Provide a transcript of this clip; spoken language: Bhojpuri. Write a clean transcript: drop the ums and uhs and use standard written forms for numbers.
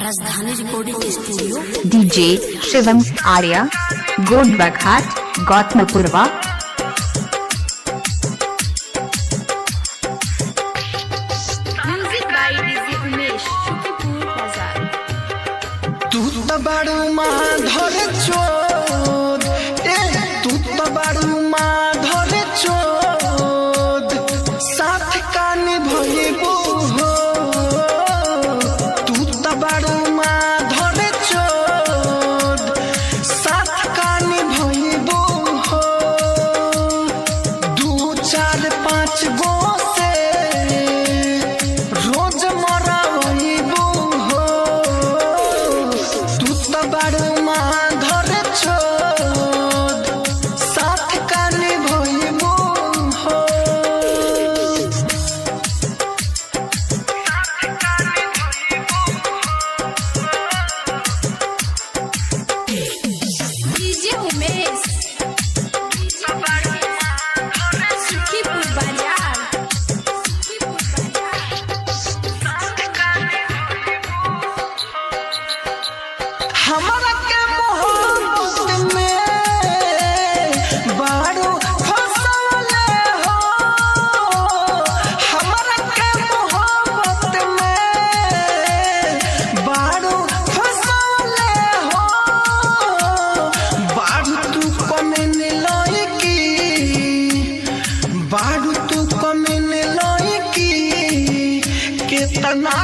राजधानी recording studio DJ Shivam Arya Gondbaghat Gautampurwa. Music by DJ Umesh Shukripur Bazar. तू तो बड़ू माधर चोद तू तो बड़ू माधर चोद साथ कानी भइबू हो। तू तो बड़ू माधर चोद साथ कानी भइबू हो। 2 4 5 गो से रोज मरइबू हो। तू तो बड़ू माधर चोद साथ कानी भइबू हो। डीजे उमेश शुक्रिपुर बाजार। हमरा के मोहब्बत में बारू फसले हो। हमरा के मोहब्बत में बारू फसले हो। बारू तू कमेन लइकी बारू तू कमेन लइकी केतना